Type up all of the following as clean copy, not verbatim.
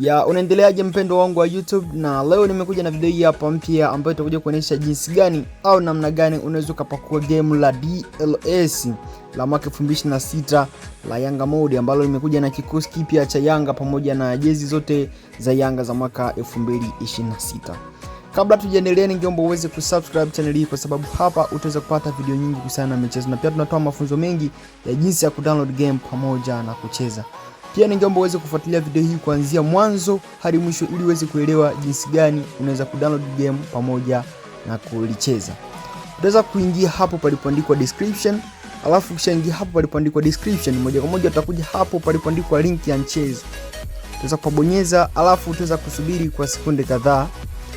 Ya, unaendeleaje mpendo wangu wa YouTube? Na leo nimekuja na video hii hapa mpya ambayo itakuja kuonyesha jinsi gani au namna gani unaweza kupakua game la DLS la mwaka 2026 la Yanga Mode ambalo limekuja na kikosi kipya cha Yanga pamoja na jezi zote za Yanga za mwaka 2026. Kabla tujaendelea, ningeomba uweze kusubscribe channel hii kwa sababu hapa utaweza kupata video nyingi kuhusiana na michezo na pia tunatoa mafunzo mengi ya jinsi ya kudownload game pamoja na kucheza. Pia ningeomba uweze kufuatilia video hii kuanzia mwanzo hadi mwisho ili uweze kuelewa jinsi gani unaweza kudownload game pamoja na kulicheza. Utaweza kuingia hapo palipoandikwa description, alafu ukishaingia hapo palipoandikwa description, moja kwa moja utakuja hapo palipoandikwa link ya mchezo. Utaweza kubonyeza, alafu utaweza kusubiri kwa sekunde kadhaa.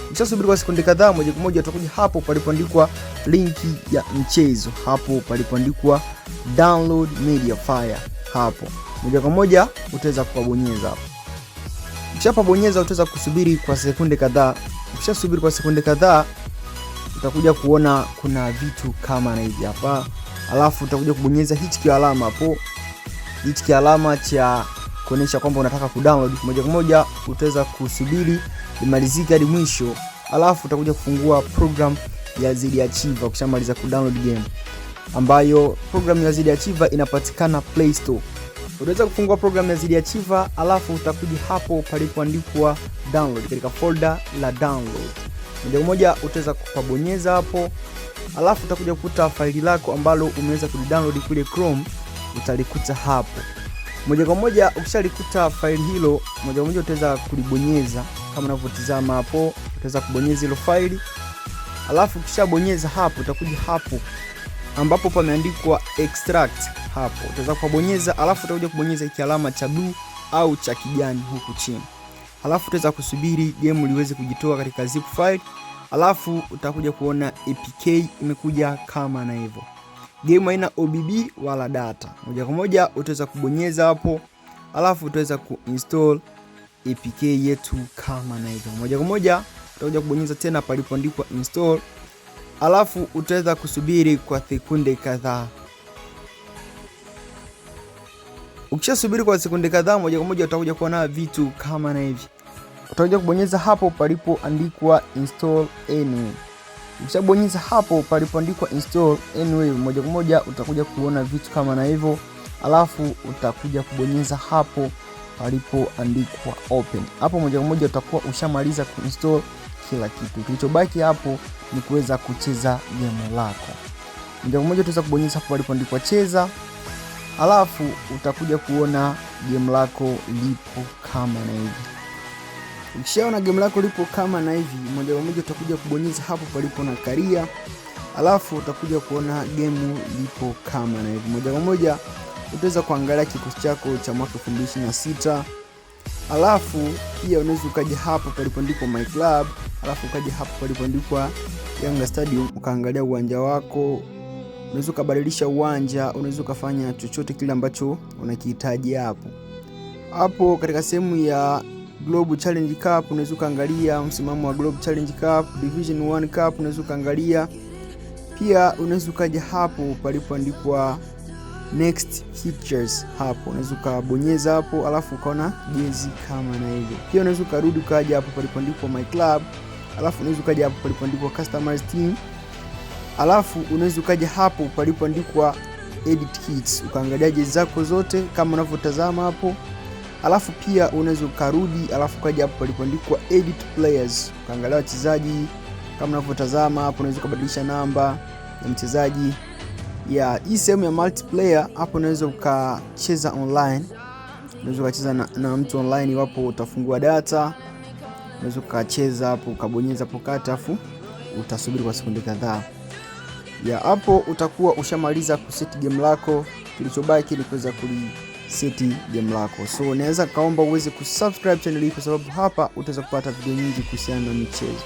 Ukishasubiri kwa sekunde kadhaa, moja kwa moja utakuja hapo palipoandikwa linki ya mchezo, hapo palipoandikwa download media file, hapo moja kwa moja utaweza kubonyeza hapo. Ukishapobonyeza utaweza kusubiri kwa sekunde kadhaa. Ukishasubiri kwa sekunde kadhaa, utakuja kuona kuna vitu kama na hivi hapa. Alafu utakuja kubonyeza hichi kialama hapo. Hichi kialama cha kuonyesha kwamba unataka kudownload. Moja kwa moja utaweza kusubiri imalizike hadi mwisho. Alafu utakuja kufungua program ya ZD Archiver ukishamaliza kudownload game, ambayo program ya ZD Archiver inapatikana Play Store. Utaweza kufungua program ya ZD Archiver, alafu utakuja hapo palipoandikwa download katika folder la download. Moja kwa moja utaweza kubonyeza hapo, alafu utakuja kukuta faili lako ambalo umeweza kudownload kule Chrome, utalikuta hapo. Moja kwa moja ukishalikuta faili hilo, moja kwa moja utaweza kulibonyeza kama unavyotazama hapo. Utaweza kubonyeza hilo faili, alafu ukishabonyeza hapo utakuja hapo ambapo pameandikwa extract, hapo utaweza kubonyeza, alafu utakuja kubonyeza hiki alama cha blue au cha kijani huku chini. Alafu utaweza kusubiri game liweze kujitoa katika zip file, alafu utakuja kuona APK imekuja kama na hivyo. Game haina OBB wala data. Moja kwa moja utaweza kubonyeza hapo, alafu utaweza kuinstall APK yetu kama na hivyo. Moja kwa moja utakuja kubonyeza tena palipoandikwa install, alafu utaweza kusubiri kwa sekunde kadhaa. Ukishasubiri kwa sekunde kadhaa, moja kwa moja utakuja kuona vitu kama na hivi. Utakuja kubonyeza hapo palipoandikwa install anyway. Ukishabonyeza hapo palipoandikwa install anyway, moja kwa moja utakuja kuona vitu kama na hivyo. Alafu utakuja kubonyeza hapo palipoandikwa open. Hapo moja kwa moja utakuwa ushamaliza kuinstall kila kitu. Kilichobaki hapo ni kuweza kucheza game lako. Moja kwa moja utaweza kubonyeza hapo palipoandikwa cheza, alafu utakuja kuona game lako lipo kama na hivi. Ukishaona game lako lipo kama na hivi, moja kwa moja utakuja kubonyeza hapo palipo na career, alafu utakuja kuona game lipo kama na hivi. Moja kwa moja utaweza kuangalia kikosi chako cha mwaka 2026. Alafu pia unaweza ukaja hapo palipoandikwa my club, alafu ukaja hapo palipoandikwa Yanga Stadium ukaangalia uwanja wako. Unaweza kubadilisha uwanja, unaweza kufanya chochote kile ambacho unakihitaji hapo. Hapo katika sehemu ya Global Challenge Cup unaweza kuangalia msimamo wa Global Challenge Cup, Division 1 Cup unaweza kuangalia. Pia unaweza kuja hapo palipoandikwa next features, hapo unaweza kubonyeza hapo, alafu ukaona jezi kama na hivyo. Pia unaweza kurudi ukaja hapo palipoandikwa my club, alafu unaweza kuja hapo palipoandikwa customize team, alafu unaweza ukaja hapo palipoandikwa edit kits ukaangalia jezi zako zote kama unavyotazama hapo. Alafu pia unaweza ukarudi, alafu ukaja hapo palipoandikwa edit players ukaangalia wachezaji kama unavyotazama hapo. Unaweza kubadilisha namba ya mchezaji. Hii sehemu ya multiplayer hapo unaweza ukacheza online. Unaweza ukacheza na mtu online iwapo utafungua data. Unaweza ukacheza hapo ukabonyeza hapo kata, afu utasubiri kwa sekunde kadhaa. Hapo utakuwa ushamaliza kuseti game lako. Kilichobaki ni kuweza kuliseti game lako. So naweza kaomba uweze kusubscribe channel hii kwa sababu hapa utaweza kupata video nyingi kuhusiana na michezo.